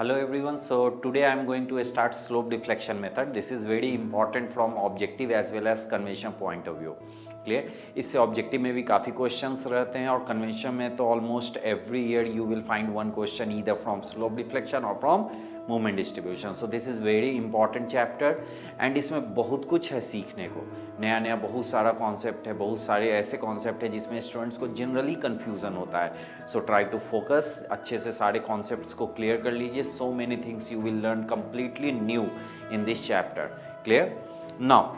Hello everyone, so today I am going to start slope deflection method. This is very important from objective as well as convention point of view. Clear, इससे objective में भी काफ़ी questions रहते हैं और convention में तो almost every year you will find one question either from slope deflection और from movement distribution. So this is very important chapter and इसमें बहुत कुछ है सीखने को. नया नया बहुत सारा कॉन्सेप्ट है, बहुत सारे ऐसे कॉन्सेप्ट है जिसमें स्टूडेंट्स को जनरली कन्फ्यूज़न होता है. सो ट्राई टू फोकस, अच्छे से सारे कॉन्सेप्ट्स को क्लियर कर लीजिए. So many things you will learn completely new in this chapter. Clear now,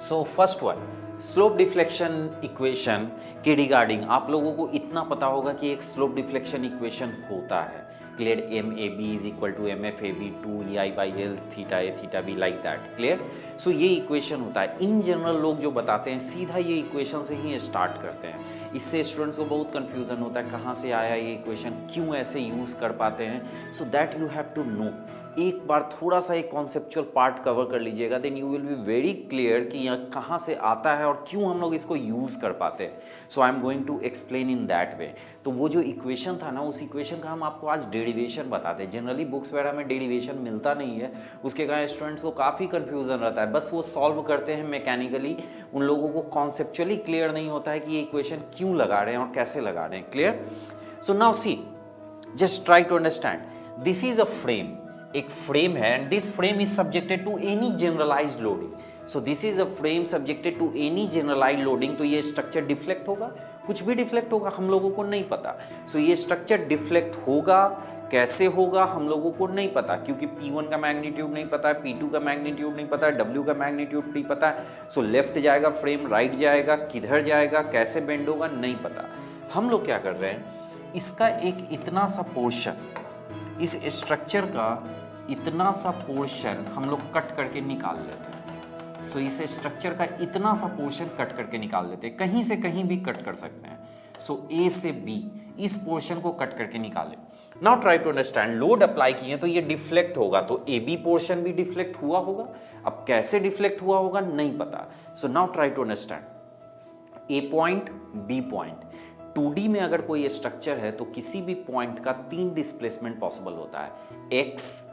so first one slope deflection equation के रिगार्डिंग आप लोगों को इतना पता होगा कि एक स्लोप डिफ्लेक्शन इक्वेशन होता है. Clear, M A B is equal to M F A B 2EI/L theta A theta B like that. Clear, so ये इक्वेशन होता है. इन जनरल लोग जो बताते हैं सीधा ये इक्वेशन से ही स्टार्ट करते हैं. इससे स्टूडेंट्स को बहुत कंफ्यूजन होता है कहाँ से आया ये इक्वेशन, क्यों ऐसे यूज़ कर पाते हैं. So that you have to know. एक बार थोड़ा सा एक कॉन्सेप्चुअल पार्ट कवर कर लीजिएगा, then you will be very clear कि यह कहाँ से आता है और क्यों हम लोग इसको यूज़ कर पाते हैं. So I am going to explain in that way. तो वो जो इक्वेशन था ना, उस इक्वेशन का हम आपको आज डेरिवेशन बताते हैं. जनरली बुक्स वगैरह में डेरिवेशन मिलता नहीं है, उसके कारण स्टूडेंट्स को काफ़ी कन्फ्यूजन रहता है. बस वो सॉल्व करते हैं मैकेनिकली, उन लोगों को कॉन्सेप्चुअली क्लियर नहीं होता है कि ये इक्वेशन क्यों लगा रहे हैं और कैसे लगा रहे हैं. Clear, so now see, just try to understand. This is a frame, एक फ्रेम है and this frame is subjected to any generalized loading. So this is a frame subjected to any generalized loading. तो ये structure deflect होगा, कुछ भी deflect होगा, हम लोगों को नहीं पता. सो ये स्ट्रक्चर डिफ्लेक्ट होगा, कैसे होगा हम लोगों को नहीं पता, क्योंकि P1 का मैग्नीट्यूड नहीं पता है, P2 का मैग्नीट्यूड नहीं पता है, W का मैग्नीट्यूड नहीं पता है. सो लेफ्ट जाएगा फ्रेम, राइट जाएगा, किधर जाएगा, कैसे बेंड होगा, नहीं पता. हम लोग क्या कर रहे हैं, इसका एक इतना सा पोर्शन, इस स्ट्रक्चर का इतना सा पोर्शन हम लोग कट करके निकाल लेते हैं. सो इस स्ट्रक्चर का इतना सा पोर्शन कट करके निकाल लेते हैं, कहीं से कहीं भी कट कर सकते हैं. सो ए से बी इस पोर्शन को कट करके निकालें. Now try to understand, load apply किए तो ये डिफ्लेक्ट होगा, तो ए बी पोर्शन भी डिफ्लेक्ट हुआ होगा. अब कैसे डिफ्लेक्ट हुआ होगा नहीं पता. So now try to understand, A point B point. 2D में अगर कोई स्ट्रक्चर है तो किसी भी पॉइंट का 3 डिस्प्लेसमेंट पॉसिबल होता है, एक्स,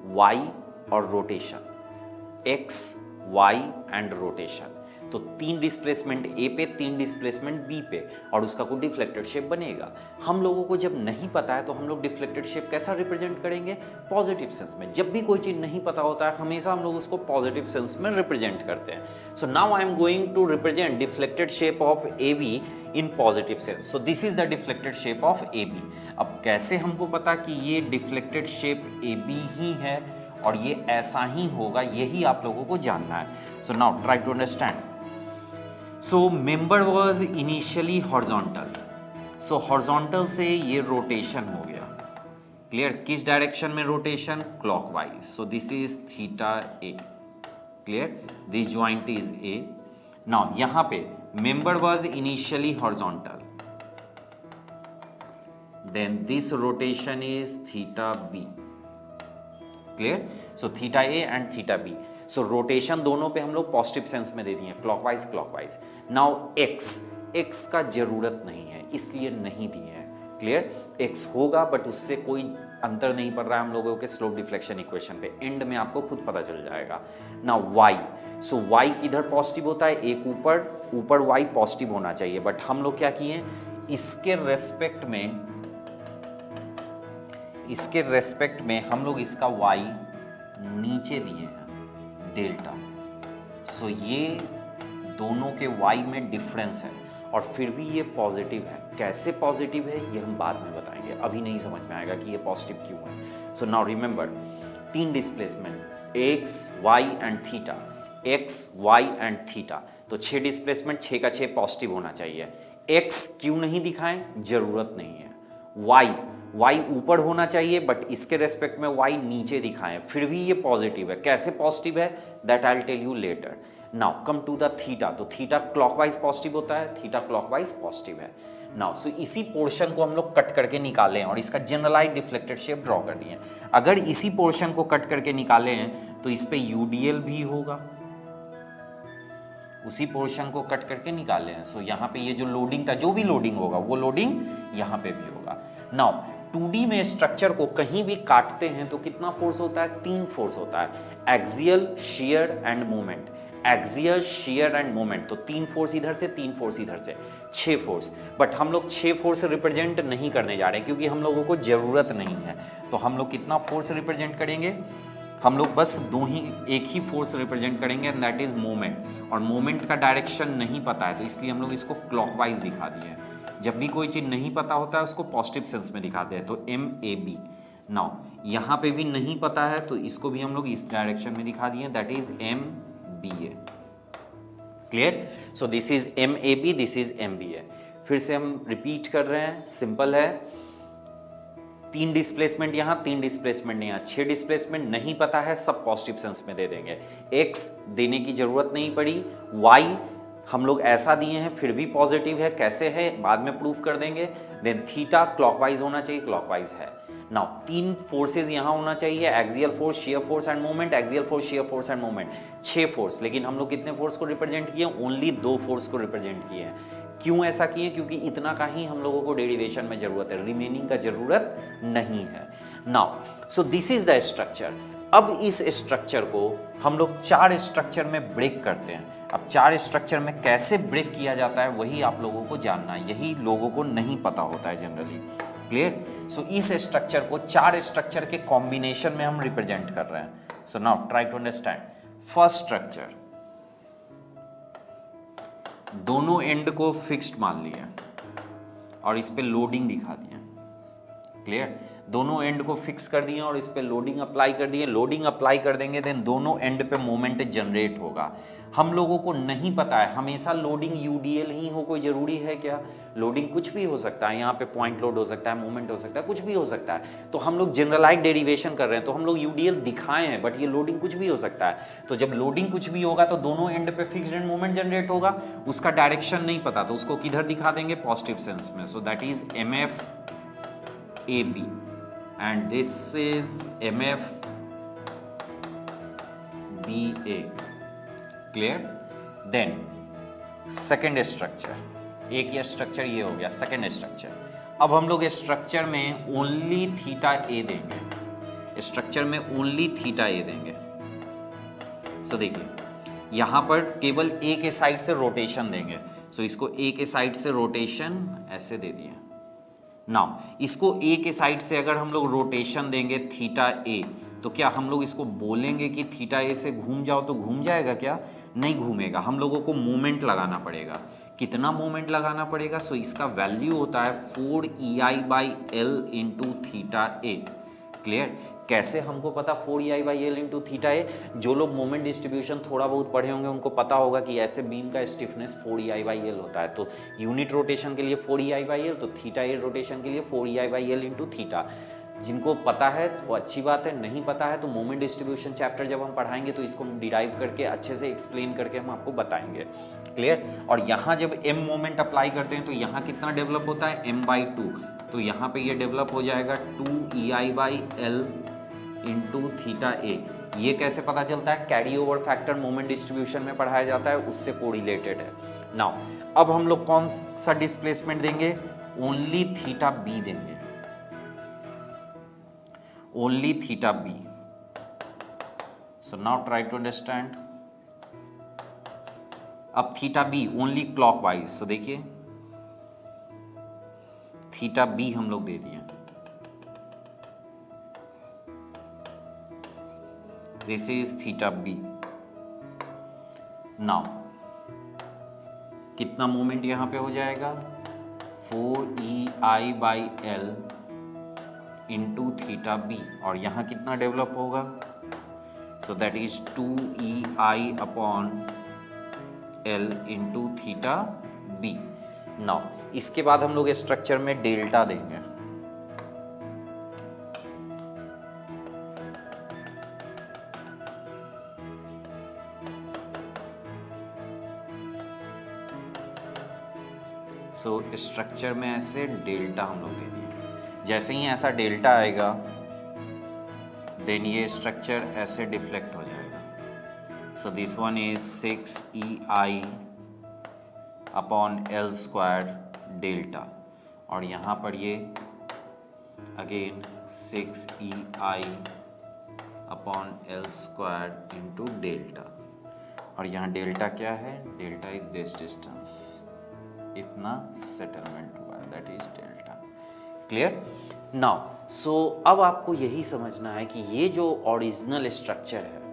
वाई और rotation. X, y and rotation. तो 3 डिस्प्लेसमेंट ए पे, 3 डिस्प्लेसमेंट बी पे, और उसका कोई डिफ्लेक्टेड शेप बनेगा. हम लोगों को जब नहीं पता है तो हम लोग डिफ्लेक्टेड शेप कैसा रिप्रेजेंट करेंगे, पॉजिटिव सेंस में. जब भी कोई चीज़ नहीं पता होता है हमेशा हम लोग उसको पॉजिटिव सेंस में रिप्रेजेंट करते हैं. So now I am going to represent deflected shape of A B in positive sense. So this is the deflected shape of A B. अब कैसे हमको पता कि ये डिफ्लेक्टेड शेप ए बी ही है और ये ऐसा ही होगा, यही आप लोगों को जानना है. So now try to understand. So member was initially horizontal. So horizontal से ये रोटेशन हो गया. क्लियर, किस डायरेक्शन में rotation, clockwise. So this is theta A. Clear, this joint is A. Now यहां पे member was initially horizontal, then this rotation is theta b. clear, so theta a and theta b. so rotation दोनों पे हम लोग positive sense में दे दिए, clockwise clockwise. Now x का जरूरत नहीं है इसलिए नहीं दिए हैं. क्लियर, x होगा बट उससे कोई अंतर नहीं पड़ रहा है हम लोगों के स्लोप डिफ्लेक्शन इक्वेशन पे. एंड में आपको खुद पता चल जाएगा. नाउ y, सो y किधर पॉजिटिव होता है, एक ऊपर y पॉजिटिव होना चाहिए, बट हम लोग क्या किए, इसके रेस्पेक्ट में हम लोग इसका y नीचे दिए हैं, डेल्टा. सो ये दोनों के y में डिफरेंस है और फिर भी ये पॉजिटिव है. कैसे पॉजिटिव है ये हम बाद में बताएंगे, अभी नहीं समझ में आएगा कि ये पॉजिटिव क्यों है. So now remember, 3 displacement x, y and theta, x, y and theta. तो 6 डिस्प्लेसमेंट, 6 का 6 पॉजिटिव होना चाहिए. एक्स क्यों नहीं दिखाएं, जरूरत नहीं है. वाई ऊपर होना चाहिए बट इसके रेस्पेक्ट में वाई नीचे दिखाएं, फिर भी ये पॉजिटिव है. कैसे पॉजिटिव है, that I will tell you later. Now come to the theta. तो थीटा क्लॉकवाइज पॉजिटिव होता है, थीटा क्लॉकवाइज पॉजिटिव है. नाउ सो इसी पोर्शन को हम लोग कट करके निकाले हैं और इसका जनरलाइज डिफ्लेक्टेड शेप ड्रॉ कर दिए. अगर इसी पोर्शन को कट करके निकाले हैं तो इस पे यूडीएल भी होगा, उसी पोर्शन को कट करके निकाले हैं. सो यहाँ पे ये जो लोडिंग था, जो भी लोडिंग होगा वो लोडिंग यहाँ पे भी होगा. नाउ 2D में स्ट्रक्चर को कहीं भी काटते हैं तो कितना फोर्स होता है? 3 फोर्स होता है, axial, shear end moment. Axial, shear end moment, तो 3 फोर्स इधर से, 3 फोर्स इधर से, 6 फोर्स। बट हम लोग 6 फोर्स रिप्रेजेंट नहीं करने जा रहे हैं क्योंकि हम लोगों को जरूरत नहीं है। तो हम लोग कितना फोर्स रिप्रेजेंट करेंगे? हम लोग बस एक ही फोर्स रिप्रेजेंट करेंगे एंड दैट इज मोमेंट। और मोमेंट का डायरेक्शन नहीं पता है तो इसलिए हम लोग इसको क्लॉकवाइज दिखा दिए हैं। जब भी कोई चीज नहीं पता होता है उसको पॉजिटिव सेंस में दिखाते हैं, तो MAB। नाउ यहां पे भी नहीं पता है तो इसको भी हम लोग इस डायरेक्शन में दिखा दिए, that is MBA। Clear? So this is MAB, this is MBA। फिर से हम रिपीट कर रहे हैं, सिंपल है। 3 डिस्प्लेसमेंट यहां, 3 डिस्प्लेसमेंट यहां, 6 डिस्प्लेसमेंट नहीं पता है, सब पॉजिटिव सेंस में दे देंगे। X देने की जरूरत नहीं पड़ी, Y हम लोग ऐसा दिए हैं फिर भी पॉजिटिव है, कैसे है बाद में प्रूफ कर देंगे। देन थीटा क्लॉकवाइज होना चाहिए, क्लॉकवाइज है। नाउ 3 फोर्सेज यहां होना चाहिए, axial force, shear force end moment, axial force, shear force end moment, 6 force. लेकिन हम लोग कितने फोर्स को रिप्रेजेंट किए? ओनली 2 फोर्स को रिप्रेजेंट किए हैं। क्यों ऐसा किए? क्योंकि इतना का ही हम लोगों को डेरिवेशन में जरूरत है, रिमेनिंग का जरूरत नहीं है। Now so this is the structure. अब इस स्ट्रक्चर को हम लोग 4 स्ट्रक्चर में ब्रेक करते हैं। अब 4 स्ट्रक्चर में कैसे ब्रेक किया जाता है वही आप लोगों को जानना है, यही लोगों को नहीं पता होता है जनरली। क्लियर? सो इस स्ट्रक्चर को 4 स्ट्रक्चर के कॉम्बिनेशन में हम रिप्रेजेंट कर रहे हैं। So now try to understand. First structure, दोनों एंड को फिक्स्ड मान लिया और इस पे लोडिंग दिखा दिया। क्लियर? दोनों एंड को फिक्स कर दिए और इस पे लोडिंग अप्लाई कर दिए। लोडिंग अप्लाई कर देंगे देन दोनों एंड पे मोमेंट जनरेट होगा। हम लोगों को नहीं पता है हमेशा लोडिंग UDL ही हो, कोई जरूरी है क्या? लोडिंग कुछ भी हो सकता है, यहाँ पे पॉइंट लोड हो सकता है, मोमेंट हो सकता है, कुछ भी हो सकता है। तो हम लोग जनरलाइज डेरिवेशन कर रहे हैं तो हम लोग UDL दिखाए हैं, बट ये लोडिंग कुछ भी हो सकता है। तो जब लोडिंग कुछ भी होगा तो दोनों एंड पे फिक्स्ड एंड मोमेंट जनरेट होगा। उसका डायरेक्शन नहीं पता तो उसको किधर दिखा देंगे? पॉजिटिव सेंस में। So that is MFAB and this is MFBA। Clear? Then second structure, एक ये स्ट्रक्चर ये हो गया सेकेंड स्ट्रक्चर। अब हम लोग स्ट्रक्चर में ओनली थीटा ए देंगे, स्ट्रक्चर में ओनली थीटा ए देंगे। सो देखिए यहां पर केवल ए के साइड से रोटेशन देंगे। सो इसको ए के साइड से रोटेशन ऐसे दे दिए। नाउ इसको ए के साइड से अगर हम लोग रोटेशन देंगे थीटा ए, तो क्या हम लोग इसको बोलेंगे कि थीटा ए से घूम जाओ तो घूम जाएगा क्या? नहीं घूमेगा। हम लोगों को मोमेंट लगाना पड़ेगा। कितना मोमेंट लगाना पड़ेगा? सो इसका वैल्यू होता है 4EI/L into theta A. Clear? कैसे हमको पता 4EI/L इंटू थीटा ए? जो लोग मोमेंट डिस्ट्रीब्यूशन थोड़ा बहुत पढ़े होंगे उनको पता होगा कि ऐसे बीम का स्टिफनेस 4EI/L होता है। तो यूनिट रोटेशन के लिए 4EI/L, तो थीटा ए रोटेशन के लिए 4EI/L इंटू थीटा। जिनको पता है वो अच्छी बात है, नहीं पता है तो मोमेंट डिस्ट्रीब्यूशन चैप्टर जब हम पढ़ाएंगे तो इसको डिराइव करके अच्छे से एक्सप्लेन करके हम आपको बताएंगे। क्लियर? और यहाँ जब m मोमेंट अप्लाई करते हैं तो यहाँ कितना डेवलप होता है? m/2। तो यहाँ पे ये डेवलप हो जाएगा 2EI/L इंटू थीटा ए। ये कैसे पता चलता है? Carry over factor moment distribution में पढ़ाया जाता है, उससे कोरिलेटेड है। नाउ अब हम लोग कौन सा डिस्प्लेसमेंट देंगे? ओनली थीटा बी देंगे, only theta B. So now try to understand. अब theta B only clockwise. So देखिए थीटा बी हम लोग दे दिए। This is theta B. Now कितना मोमेंट यहां पे हो जाएगा? 4EI/L into theta B. और यहां कितना डेवलप होगा? So that is 2EI/L into theta B. Now इसके बाद हम लोग स्ट्रक्चर में डेल्टा देंगे। सो स्ट्रक्चर में ऐसे डेल्टा हम लोग दे दिए। जैसे ही ऐसा डेल्टा आएगा देन ये स्ट्रक्चर ऐसे डिफ्लेक्ट हो जाएगा। So this one is 6EI/L² delta. और यहाँ पर ये again 6EI upon L square into delta, और यहाँ डेल्टा क्या है, डेल्टा इज दिस डिस्टेंस, इतना सेटलमेंट हुआ है, that is delta. Clear now? So अब आपको यही समझना है कि ये जो ओरिजिनल स्ट्रक्चर है,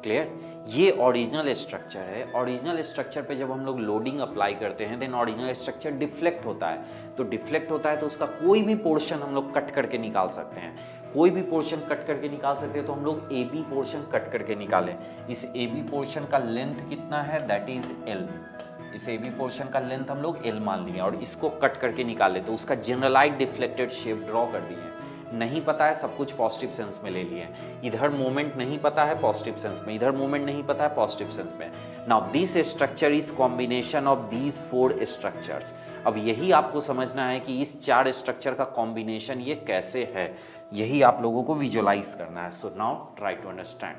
क्लियर, ये ओरिजिनल स्ट्रक्चर है। ओरिजिनल स्ट्रक्चर पे जब हम लोग लोडिंग अप्लाई करते हैं देन ओरिजिनल स्ट्रक्चर डिफ्लेक्ट होता है। तो डिफ्लेक्ट होता है तो उसका कोई भी पोर्शन हम लोग कट करके निकाल सकते हैं, कोई भी पोर्शन कट करके निकाल सकते हैं। तो हम लोग ए बी पोर्शन कट करके निकालें। इस ए बी पोर्शन का लेंथ कितना है, दैट इज एल। इस ए बी पोर्शन का लेंथ हम लोग एल मान लिए और इसको कट करके निकाले तो उसका जनरलाइज डिफ्लेक्टेड शेप ड्रॉ कर दिए। नहीं पता है, सब कुछ पॉजिटिव सेंस में ले लिए। इधर मोमेंट नहीं पता है, पॉजिटिव सेंस में, इधर मोमेंट नहीं पता है, पॉजिटिव सेंस में। Now this structure is combination of these 4 structures. अब यही आपको समझना है कि इस 4 स्ट्रक्चर का कॉम्बिनेशन ये कैसे है, यही आप लोगों को विजुअलाइज करना है। So now try to understand.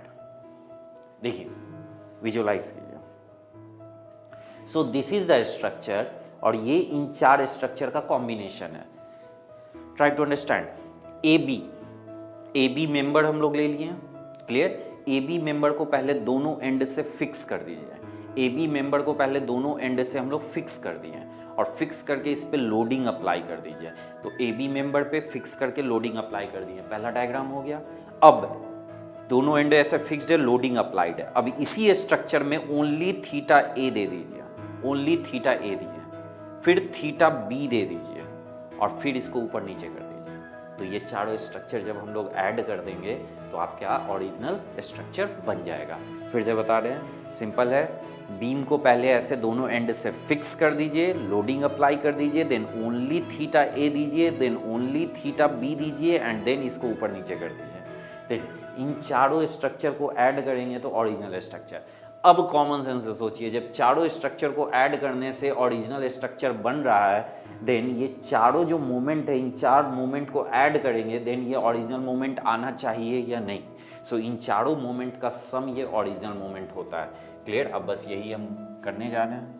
देखिए, विजुअलाइज कीजिए। So this is the structure और ये इन 4 स्ट्रक्चर का कॉम्बिनेशन है। Try to understand. A B member हम लोग ले लिए, क्लियर। ए बी मेंबर को पहले दोनों एंड से फिक्स कर दीजिए। ए बी मेंबर को पहले दोनों एंड से हम लोग फिक्स कर दिए और फिक्स करके इस पे लोडिंग अप्लाई कर दीजिए। तो ए बी मेंबर पे फिक्स करके लोडिंग अप्लाई कर दिए, पहला डायग्राम हो गया। अब दोनों एंड ऐसे फिक्स्ड है, लोडिंग अप्लाइड है। अब इसी स्ट्रक्चर में ओनली थीटा ए दे दीजिए, ओनली थीटा ए दीजिए, फिर थीटा बी दे दीजिए और फिर इसको ऊपर नीचे कर दीजिए। तो ये चारों स्ट्रक्चर जब हम लोग ऐड कर देंगे तो आपका ओरिजिनल स्ट्रक्चर बन जाएगा। फिर से बता रहे हैं, सिंपल है। बीम को पहले ऐसे दोनों एंड से फिक्स कर दीजिए, लोडिंग अप्लाई कर दीजिए, देन ओनली थीटा ए दीजिए, देन ओनली थीटा बी दीजिए एंड देन इसको ऊपर नीचे कर दीजिए। देन इन चारों स्ट्रक्चर को ऐड करेंगे तो ओरिजिनल स्ट्रक्चर। अब कॉमन सेंस से सोचिए, जब चारों स्ट्रक्चर को ऐड करने से ओरिजिनल स्ट्रक्चर बन रहा है देन ये चारों जो मोमेंट है, इन 4 मोमेंट को ऐड करेंगे देन ये ओरिजिनल मोमेंट आना चाहिए या नहीं। सो इन चारों मोमेंट का सम ये ओरिजिनल मोमेंट होता है। क्लियर? अब बस यही हम करने जा रहे हैं।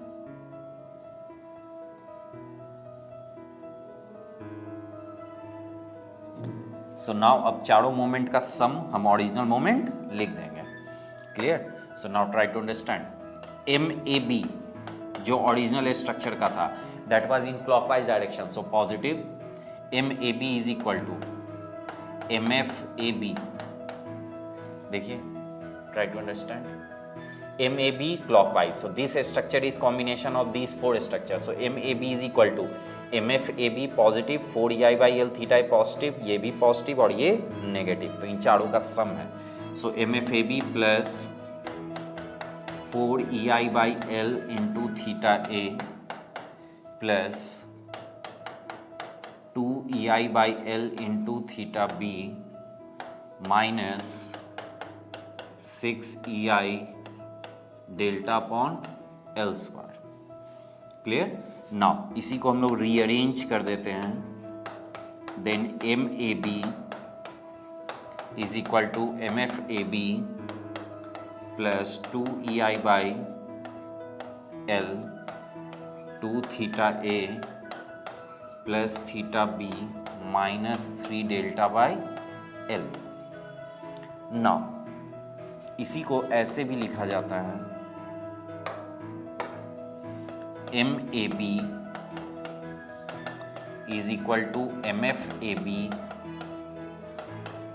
सो नाउ अब चारों मोमेंट का सम हम ओरिजिनल मोमेंट लिख देंगे। Clear? So now try to understand. M A B जो ओरिजिनल स्ट्रक्चर का था that was in clockwise direction, so positive M A B is equal to M F A B. देखिए, try to understand. M A B clockwise, so this structure is combination of these 4 structure. So M A B is equal to M F A B positive, 4EI by L theta positive, ये भी positive और ये negative, तो इन चारों का sum है। So M F A B plus 4EI by L into theta A plus 2EI by L into theta B minus 6EI delta upon L square. Clear? Now इसी को हम लोग रीअरेंज कर देते हैं। Then M A B is equal to M F A B plus 2EI by L 2 theta A plus theta B minus 3 delta by L. Now इसी को ऐसे भी लिखा जाता है, M A B is equal to M F A B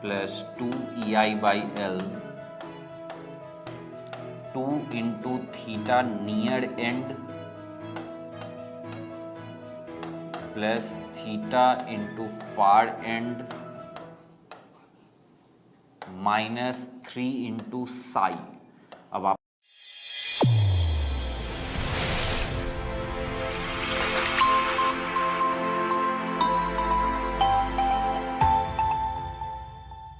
plus 2EI by L 2 into theta near end plus theta into far end minus 3 into psi. अब आप